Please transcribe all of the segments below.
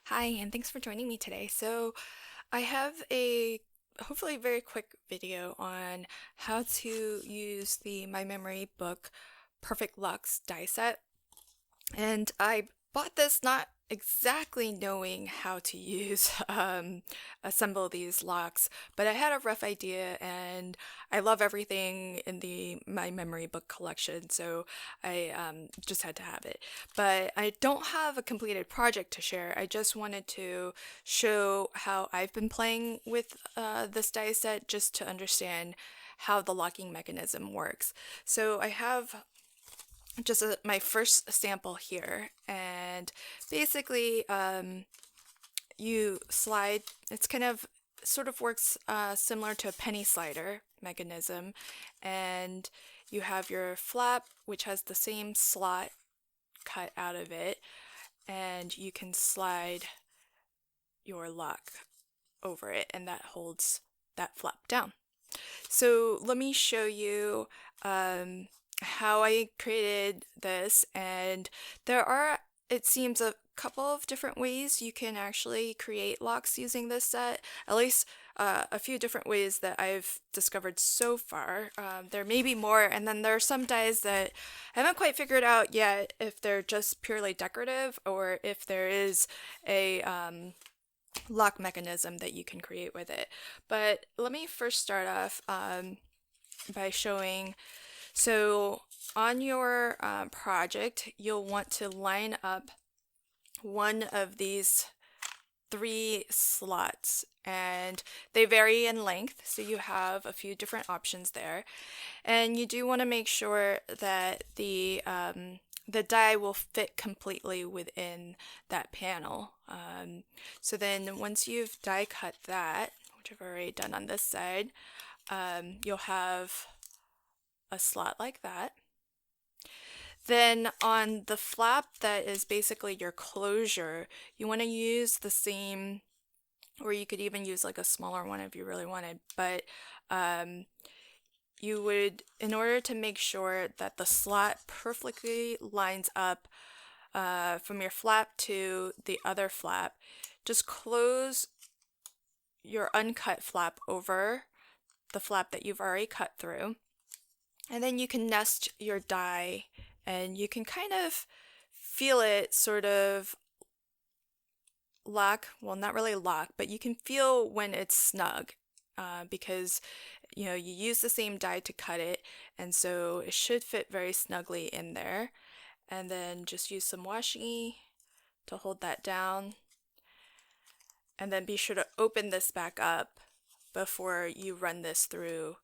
Hi, and thanks for joining me today. So, I have a hopefully very quick video on how to use the My Memory book Perfect Lux die set. And I bought this not exactly knowing how to use assemble these locks, but I had a rough idea, and I love everything in the My Memory book collection, so I just had to have it. But I don't have a completed project to share. I just wanted to show how I've been playing with this die set just to understand how the locking mechanism works. So I have just my first sample here, and basically you slide. It's kind of sort of works similar to a penny slider mechanism, and you have your flap, which has the same slot cut out of it, and you can slide your lock over it, and that holds that flap down. So let me show you how I created this, and there are, it seems, a couple of different ways you can actually create locks using this set, at least a few different ways that I've discovered so far. There may be more, and then there are some dies that I haven't quite figured out yet if they're just purely decorative or if there is a lock mechanism that you can create with it. But let me first start off by showing. So on your project, you'll want to line up one of these three slots, and they vary in length, so you have a few different options there. And you do want to make sure that the die will fit completely within that panel. So then once you've die cut that, which I've already done on this side, you'll have a slot like that. Then on the flap that is basically your closure, you want to use the same, or you could even use like a smaller one if you really wanted, but you would, in order to make sure that the slot perfectly lines up from your flap to the other flap, just close your uncut flap over the flap that you've already cut through, and then you can nest your die, and you can kind of feel it sort of lock, well, not really lock, but you can feel when it's snug, because you use the same die to cut it, and so it should fit very snugly in there. And then just use some washi to hold that down, and then be sure to open this back up before you run this through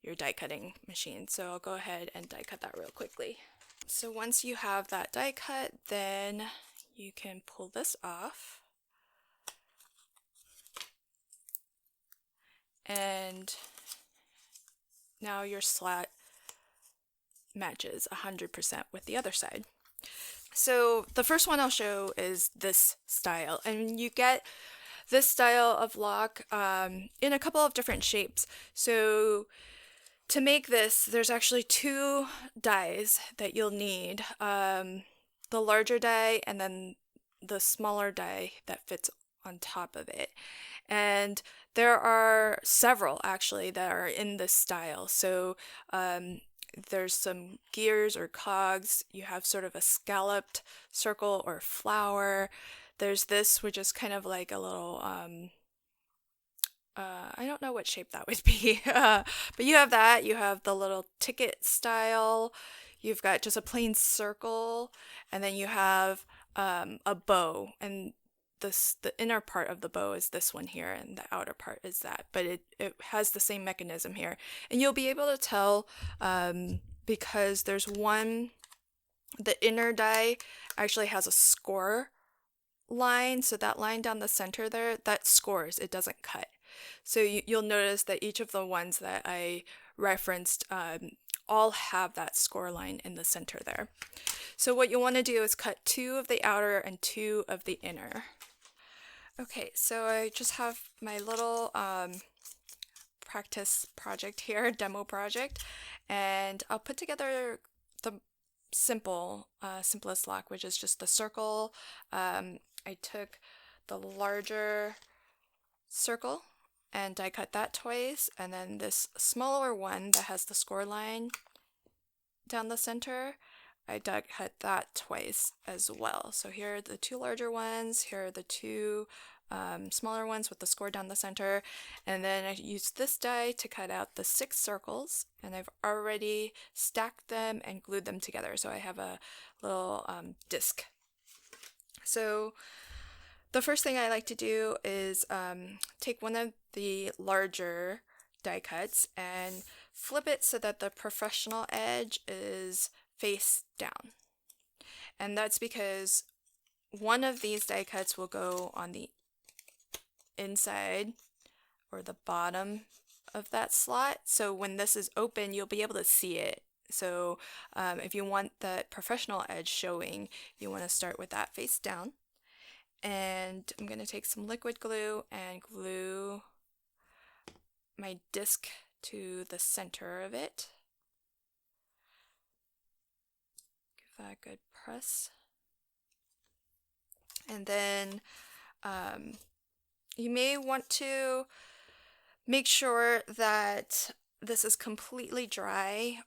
your die cutting machine. So I'll go ahead and die cut that real quickly. So once you have that die cut, then you can pull this off, and now your slot matches 100% with the other side. So the first one I'll show is this style, and you get this style of lock in a couple of different shapes. So to make this, there's actually two dies that you'll need. The larger die and then the smaller die that fits on top of it. And there are several actually that are in this style. So there's some gears or cogs. You have sort of a scalloped circle or flower. There's this, which is kind of like a little I don't know what shape that would be, but you have that. You have the little ticket style. You've got just a plain circle, and then you have a bow, and the inner part of the bow is this one here, and the outer part is that. But it has the same mechanism here, and you'll be able to tell because there's one. The inner die actually has a score line, so that line down the center there, that scores, it doesn't cut. So you'll notice that each of the ones that I referenced all have that score line in the center there. So what you'll want to do is cut two of the outer and two of the inner. Okay, so I just have my little practice project here, demo project, and I'll put together the simplest lock, which is just the circle. I took the larger circle and die cut that twice, and then this smaller one that has the score line down the center, I die cut that twice as well. So here are the two larger ones, here are the two smaller ones with the score down the center, and then I used this die to cut out the 6 circles, and I've already stacked them and glued them together, so I have a little disc. So the first thing I like to do is take one of the larger die cuts and flip it so that the professional edge is face down. And that's because one of these die cuts will go on the inside or the bottom of that slot. So when this is open, you'll be able to see it. So if you want the professional edge showing, you want to start with that face down. And I'm going to take some liquid glue and glue my disc to the center of it. Give that a good press. And then you may want to make sure that this is completely dry,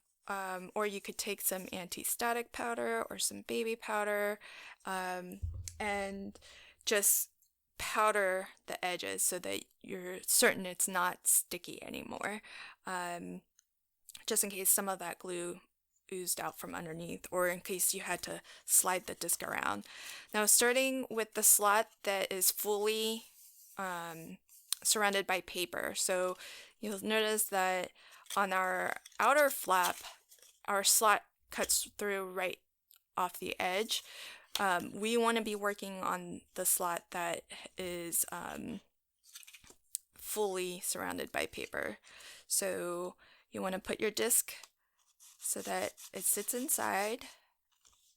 or you could take some anti-static powder or some baby powder and just powder the edges so that you're certain it's not sticky anymore, just in case some of that glue oozed out from underneath, or in case you had to slide the disc around. Now, starting with the slot that is fully surrounded by paper, so you'll notice that on our outer flap, our slot cuts through right off the edge. We want to be working on the slot that is fully surrounded by paper. So you want to put your disc so that it sits inside,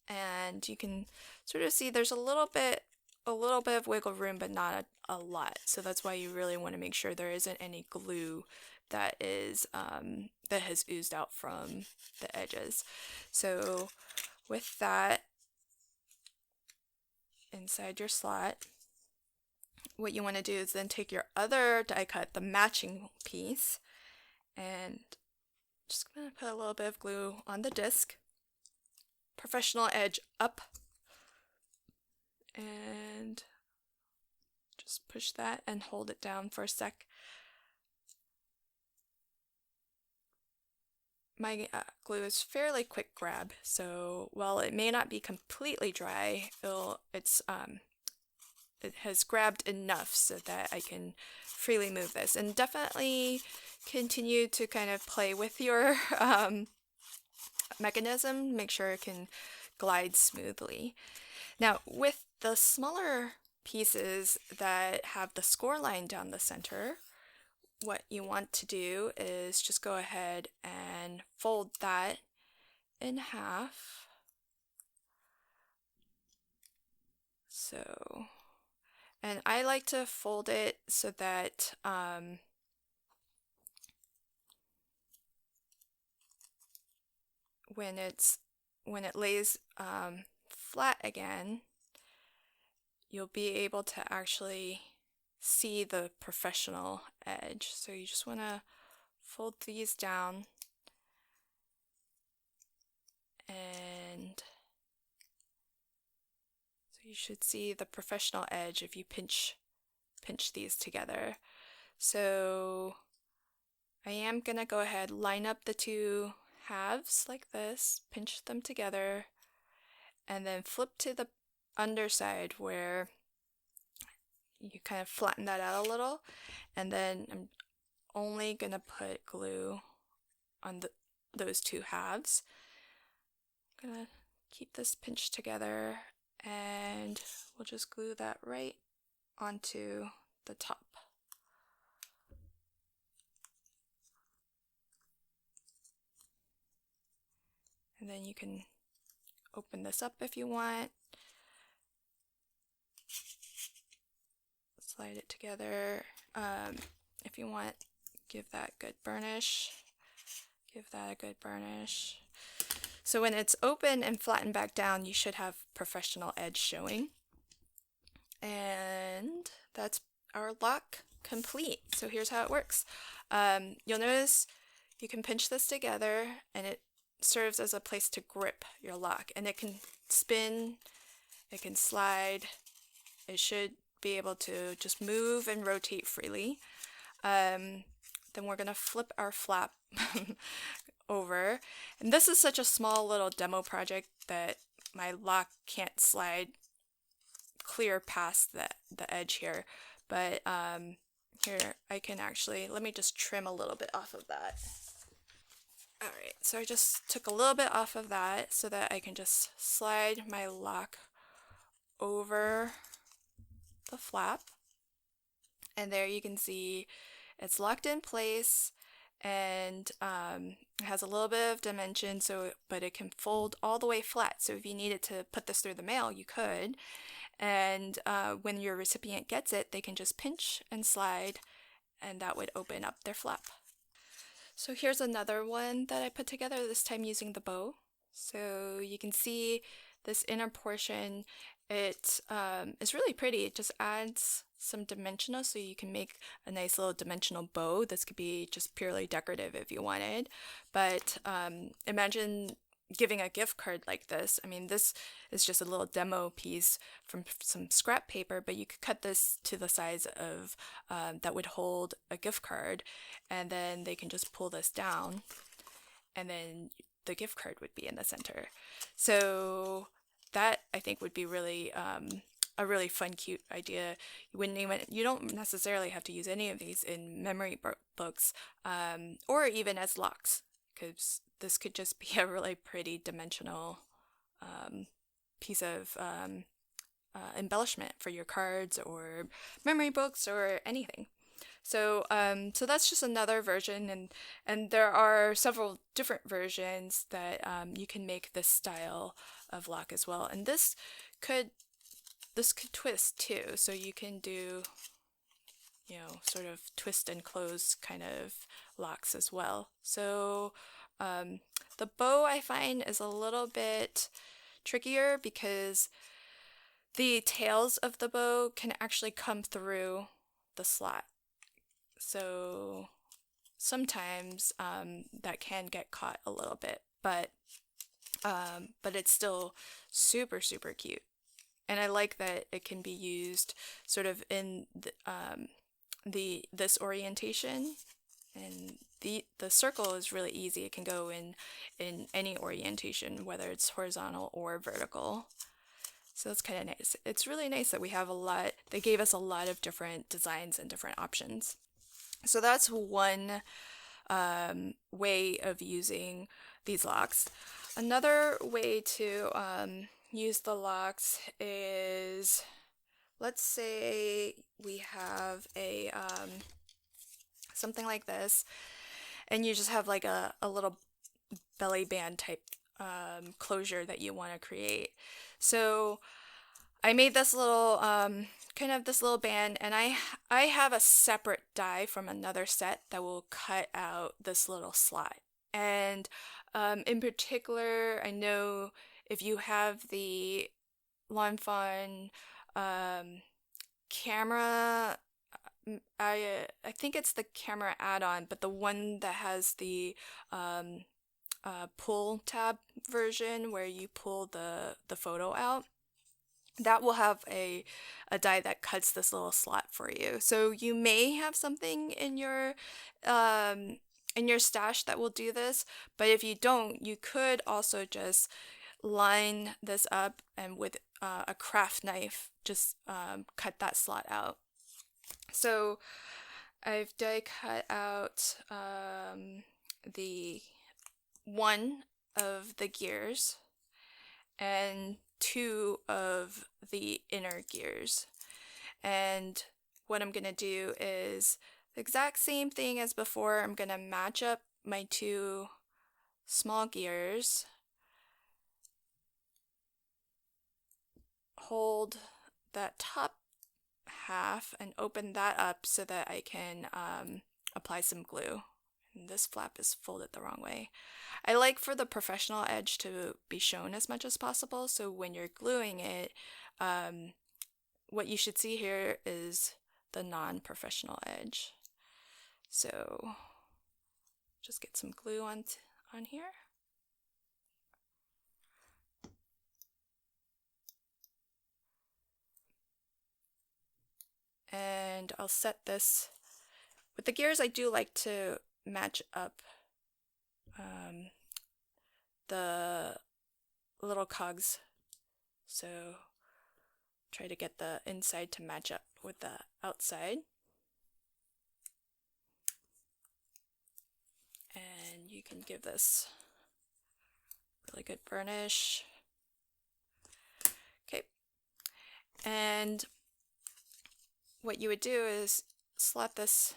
and you can sort of see there's a little bit of wiggle room, but not a lot. So that's why you really want to make sure there isn't any glue that is that has oozed out from the edges. So with that inside your slot, what you want to do is then take your other die cut, the matching piece, and just going to put a little bit of glue on the disc, professional edge up, and just push that and hold it down for a sec. My glue is fairly quick grab, so while it may not be completely dry, it has grabbed enough so that I can freely move this. And definitely continue to kind of play with your mechanism, make sure it can glide smoothly. Now, with the smaller pieces that have the score line down the center, what you want to do is just go ahead and fold that in half. So, and I like to fold it so that when it lays flat again, you'll be able to actually see the professional edge. So you just want to fold these down, and so you should see the professional edge if you pinch these together. So I am gonna go ahead, line up the two halves like this, pinch them together, and then flip to the underside where you kind of flatten that out a little, and then I'm only gonna put glue on those two halves. I'm gonna keep this pinched together, and we'll just glue that right onto the top. And then you can open this up if you want. Slide it together. If you want, give that a good burnish. Give that a good burnish. So when it's open and flattened back down, you should have professional edge showing. And that's our lock complete. So here's how it works. You'll notice you can pinch this together and it serves as a place to grip your lock, and it can spin, it can slide, it should be able to just move and rotate freely. Then we're gonna flip our flap over, and this is such a small little demo project that my lock can't slide clear past the edge here, but here I can actually, let me just trim a little bit off of that. Alright, so I just took a little bit off of that so that I can just slide my lock over the flap, and there you can see it's locked in place, and it has a little bit of dimension, but it can fold all the way flat, so if you needed to put this through the mail you could, and when your recipient gets it they can just pinch and slide and that would open up their flap. So here's another one that I put together, this time using the bow. So you can see this inner portion, it is really pretty. It just adds some dimensional, so you can make a nice little dimensional bow. This could be just purely decorative if you wanted, but imagine giving a gift card like this. I mean, this is just a little demo piece from some scrap paper, but you could cut this to the size of that would hold a gift card, and then they can just pull this down, and then the gift card would be in the center. So that I think would be really a really fun, cute idea. You don't necessarily have to use any of these in memory books or even as locks, because this could just be a really pretty dimensional piece of embellishment for your cards or memory books or anything. So so that's just another version, and there are several different versions that you can make this style of lock as well. And this could twist too, so you can do, you know, sort of twist and close kind of locks as well. So the bow I find is a little bit trickier because the tails of the bow can actually come through the slot. So sometimes that can get caught a little bit, but it's still super, super cute. And I like that it can be used sort of in this orientation, and the circle is really easy. It can go in any orientation, whether it's horizontal or vertical. So it's kind of nice. It's really nice that we have they gave us a lot of different designs and different options. So that's one way of using these locks. Another way to use the locks is, let's say we have a something like this, and you just have like a little belly band type closure that you want to create. So I made this little kind of this little band, and I have a separate die from another set that will cut out this little slot. And in particular, I know if you have the Lawn Fawn camera, I think it's the camera add-on, but the one that has the pull tab version where you pull the photo out, that will have a die that cuts this little slot for you. So you may have something in your stash that will do this, but if you don't, you could also just line this up and with a craft knife just cut that slot out. So I've die cut out the one of the gears and two of the inner gears. And what I'm gonna do is the exact same thing as before. I'm gonna match up my two small gears, hold that top half and open that up so that I can apply some glue. And this flap is folded the wrong way. I like for the professional edge to be shown as much as possible, so when you're gluing it, what you should see here is the non-professional edge. So just get some glue on here. And I'll set this with the gears. I do like to match up the little cogs, so try to get the inside to match up with the outside. And you can give this really good burnish. Okay, and what you would do is slot this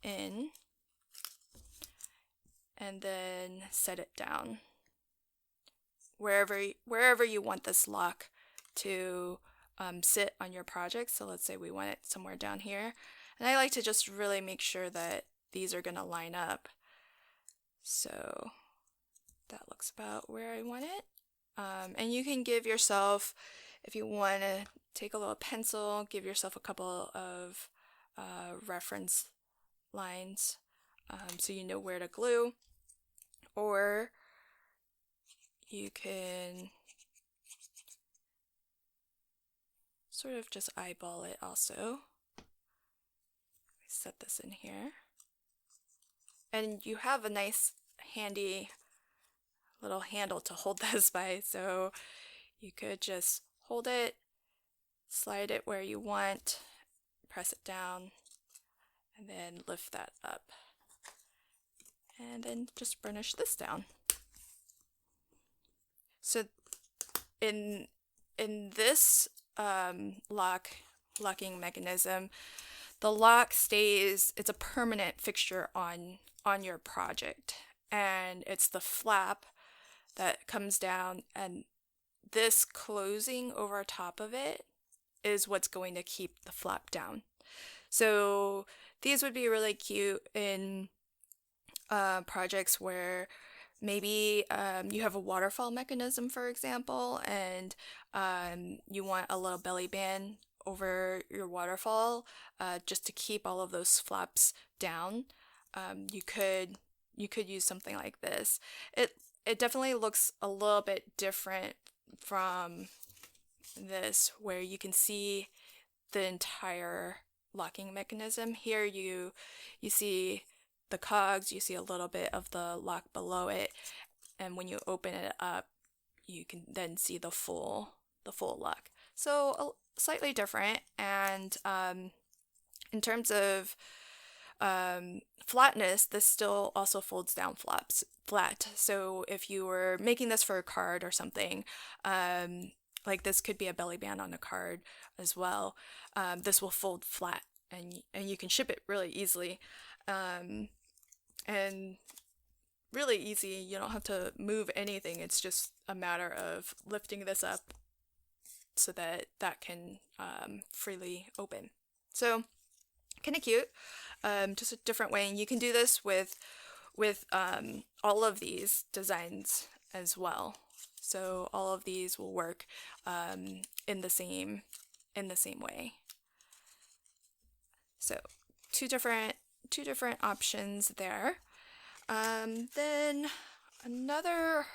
in and then set it down wherever you want this lock to sit on your project. So let's say we want it somewhere down here, and I like to just really make sure that these are going to line up. So that looks about where I want it. And you can give yourself, if you want to take a little pencil, give yourself a couple of reference lines so you know where to glue, or you can sort of just eyeball it also. Set this in here. And you have a nice handy little handle to hold this by, so you could just hold it, slide it where you want, press it down, and then lift that up. And then just burnish this down. So in this locking mechanism, the lock stays, it's a permanent fixture on your project, and it's the flap that comes down, and this closing over top of it is what's going to keep the flap down. So these would be really cute in projects where maybe you have a waterfall mechanism, for example, and you want a little belly band over your waterfall just to keep all of those flaps down. You could use something like this. It definitely looks a little bit different from this, where you can see the entire locking mechanism. Here you see the cogs, you see a little bit of the lock below it, and when you open it up, you can then see the full lock. So slightly different. And in terms of flatness, this still also folds down flat. So if you were making this for a card or something, like this could be a belly band on a card as well, this will fold flat, and you can ship it really easily. And really easy, you don't have to move anything. It's just a matter of lifting this up so that can freely open. So kind of cute. Just a different way, and you can do this with all of these designs as well. So all of these will work in the same way. So two different options there. Then another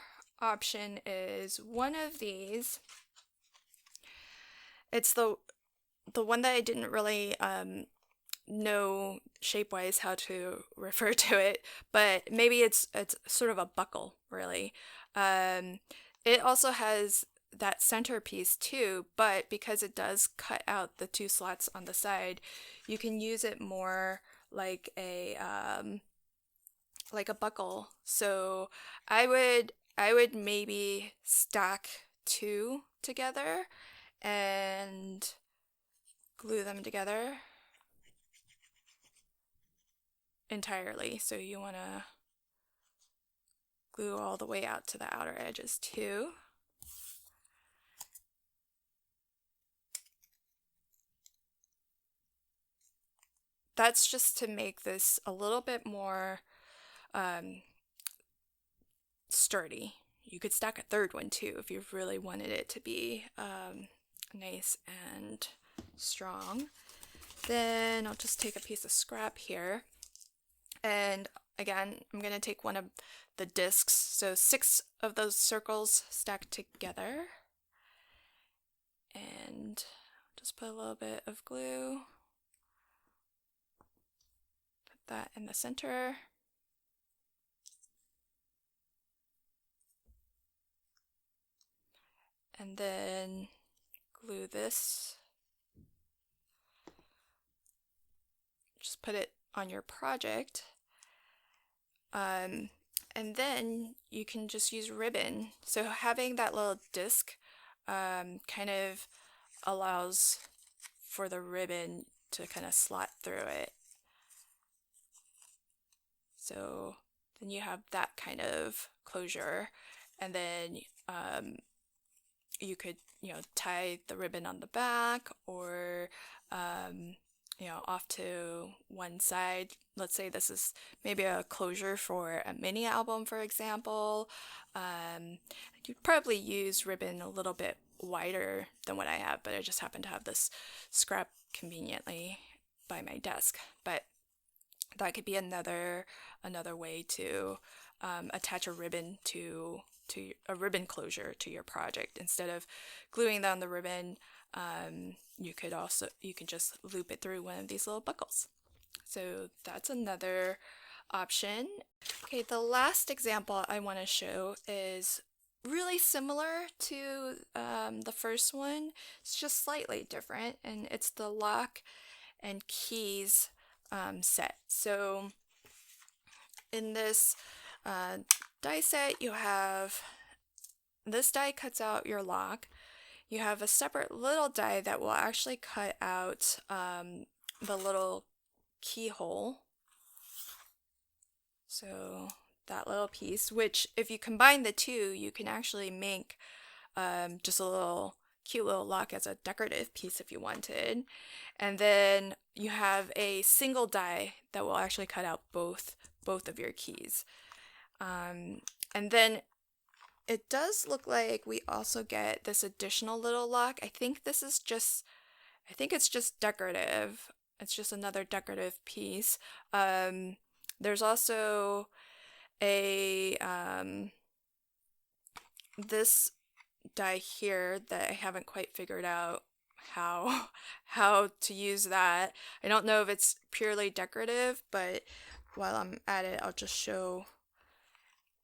option is one of these. It's the one that I didn't really know shape-wise how to refer to it, but maybe it's sort of a buckle, really. It also has that centerpiece too, but because it does cut out the two slots on the side, you can use it more like a buckle. So I would maybe stack two together and glue them together entirely. So you want to glue all the way out to the outer edges too. That's just to make this a little bit more sturdy. You could stack a third one too if you really wanted it to be nice and strong. Then I'll just take a piece of scrap here. And again, I'm going to take one of the discs. So 6 of those circles stacked together. And just put a little bit of glue. Put that in the center. And then glue this. Just put it on your project. And then you can just use ribbon. So having that little disc kind of allows for the ribbon to kind of slot through it. So then you have that kind of closure, and then you could, tie the ribbon on the back, or off to one side. Let's say this is maybe a closure for a mini album, for example. You'd probably use ribbon a little bit wider than what I have, but I just happen to have this scrap conveniently by my desk. But that could be another way to attach a ribbon to a ribbon closure to your project. Instead of gluing down the ribbon, you can just loop it through one of these little buckles. So that's another option. Okay, the last example I want to show is really similar to the first one. It's just slightly different, and it's the lock and keys set. So in this die set, you have this die cuts out your lock. You have a separate little die that will actually cut out the little keyhole. So that little piece, which if you combine the two, you can actually make just a little cute little lock as a decorative piece if you wanted. And then you have a single die that will actually cut out both of your keys. And then it does look like we also get this additional little lock. I think it's just decorative. It's just another decorative piece. There's also a this die here that I haven't quite figured out how to use that. I don't know if it's purely decorative, but while I'm at it, I'll just show.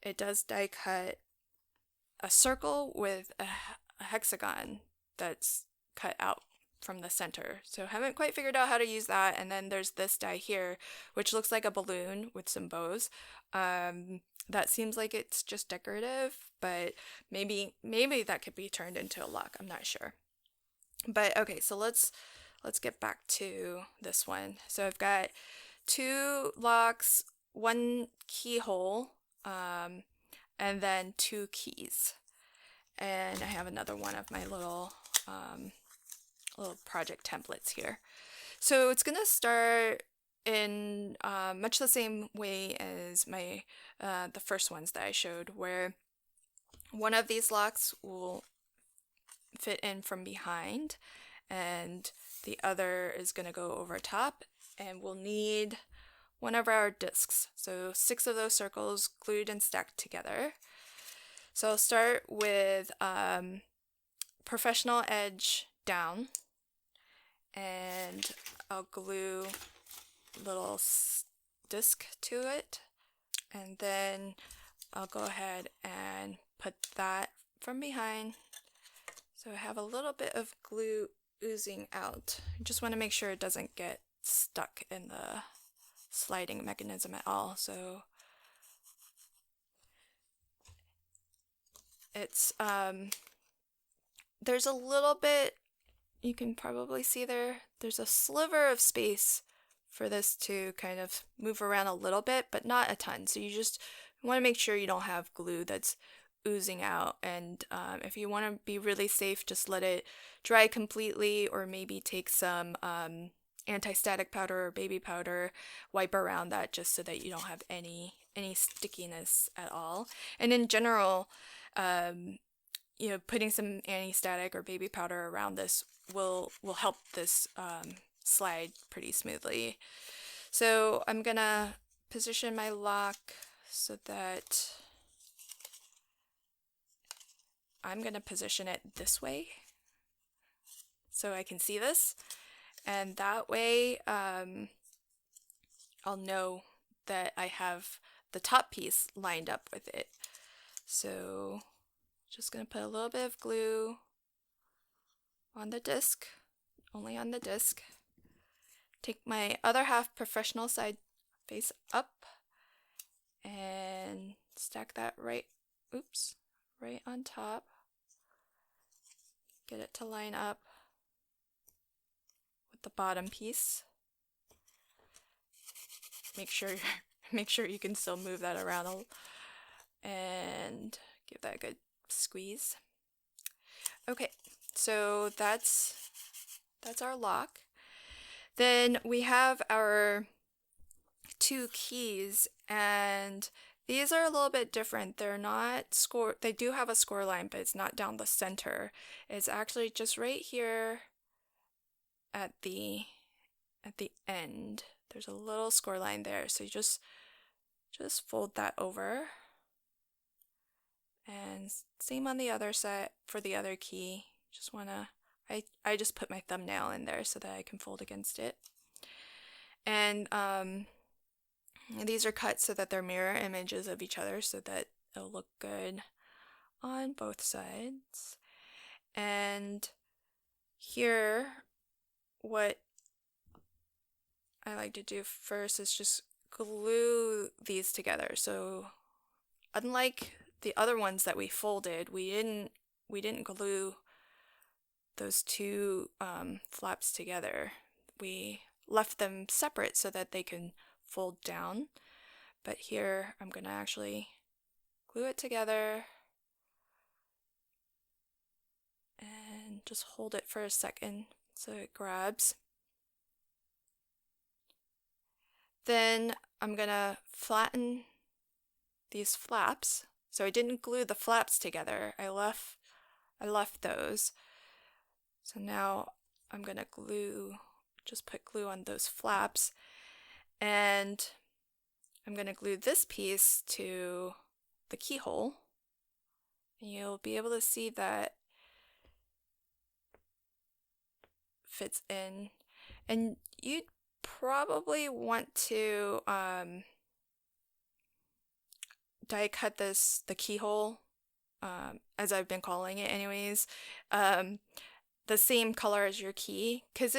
It does die cut a circle with a hexagon that's cut out from the center. So I haven't quite figured out how to use that. And then there's this die here, which looks like a balloon with some bows. That seems like it's just decorative, but maybe that could be turned into a lock. I'm not sure. But okay, so let's get back to this one. So I've got 2 locks, 1 keyhole, and then 2 keys. And I have another one of my little project templates here. So it's gonna start in much the same way as my the first ones that I showed, where one of these locks will fit in from behind and the other is gonna go over top, and we'll need one of our discs. So 6 of those circles glued and stacked together. So I'll start with professional edge down, and I'll glue a little disc to it, and then I'll go ahead and put that from behind. So I have a little bit of glue oozing out. I just want to make sure it doesn't get stuck in the sliding mechanism at all. So it's there's a little bit, you can probably see there's a sliver of space for this to kind of move around a little bit, but not a ton. So you just want to make sure you don't have glue that's oozing out. And if you want to be really safe, just let it dry completely, or maybe take some anti-static powder or baby powder, wipe around that just so that you don't have any stickiness at all. And in general, putting some anti-static or baby powder around this will help this slide pretty smoothly. So I'm gonna position my lock so that I'm gonna position it this way so I can see this, and that way I'll know that I have the top piece lined up with it. So just gonna put a little bit of glue on the disc, only on the disc. Take my other half professional side face up and stack that right on top. Get it to line up with the bottom piece. Make sure you can still move that around and give that a good squeeze. Okay, so that's our lock. Then we have our two keys, and these are a little bit different. They're not score. They do have a score line, but it's not down the center. It's actually just right here at the end. There's a little score line there, so you just fold that over. And same on the other side for the other key. Just wanna, I just put my thumbnail in there so that I can fold against it. And these are cut so that they're mirror images of each other so that it'll look good on both sides. And here, what I like to do first is just glue these together. So unlike the other ones that we folded, we didn't glue those two flaps together. We left them separate so that they can fold down. But here I'm gonna actually glue it together and just hold it for a second so it grabs. Then I'm gonna flatten these flaps. So I didn't glue the flaps together. I left those. So now I'm gonna just put glue on those flaps, and I'm gonna glue this piece to the keyhole, and you'll be able to see that fits in. And you'd probably want to die cut the keyhole, as I've been calling it anyways, the same color as your key, because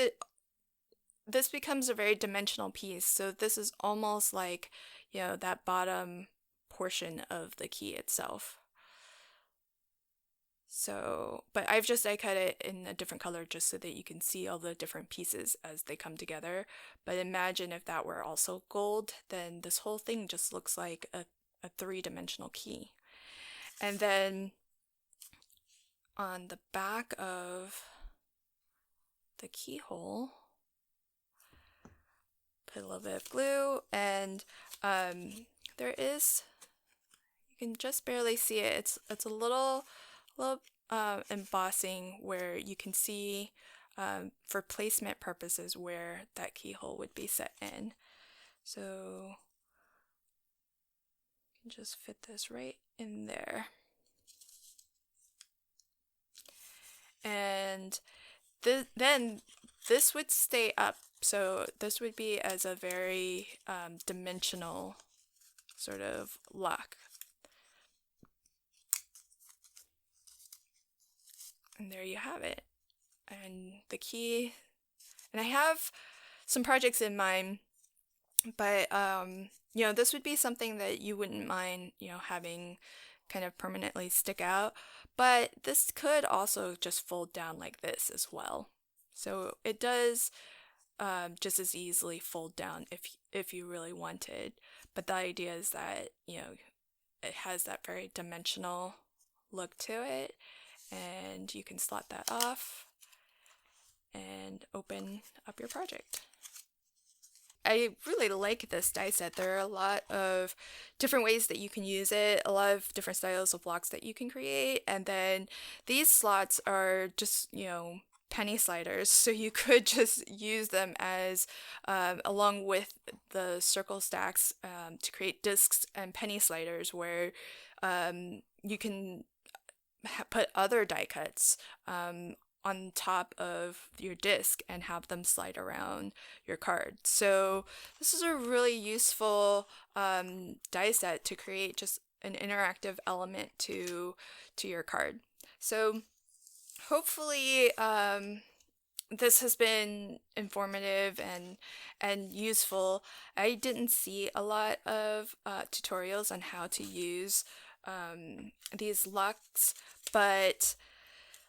this becomes a very dimensional piece. So this is almost like, that bottom portion of the key itself. So, but I've just die cut it in a different color just so that you can see all the different pieces as they come together. But imagine if that were also gold, then this whole thing just looks like a three-dimensional key. And then on the back of the keyhole, put a little bit of glue, and there is, you can just barely see it. It's a little embossing where you can see, for placement purposes, where that keyhole would be set in. So you can just fit this right in there. And then this would stay up. So this would be as a very dimensional sort of lock. And there you have it. And the key, and I have some projects in mind, but this would be something that you wouldn't mind, having kind of permanently stick out. But this could also just fold down like this as well. So it does just as easily fold down if you really wanted. But the idea is that, it has that very dimensional look to it, and you can slot that off and open up your project. I really like this die set. There are a lot of different ways that you can use it, a lot of different styles of blocks that you can create, and then these slots are just, penny sliders, so you could just use them as along with the circle stacks to create discs and penny sliders where you can put other die cuts on top of your disc and have them slide around your card. So this is a really useful die set to create just an interactive element to your card. So hopefully this has been informative and useful. I didn't see a lot of tutorials on how to use these lucks, but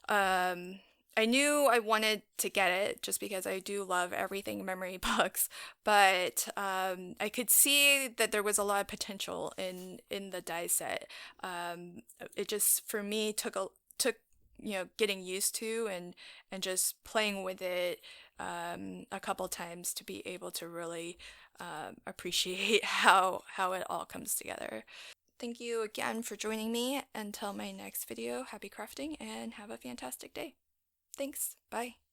I knew I wanted to get it just because I do love everything memory books, but I could see that there was a lot of potential in the die set. It just for me took getting used to and just playing with it a couple times to be able to really appreciate how it all comes together. Thank you again for joining me. Until my next video, happy crafting and have a fantastic day. Thanks. Bye.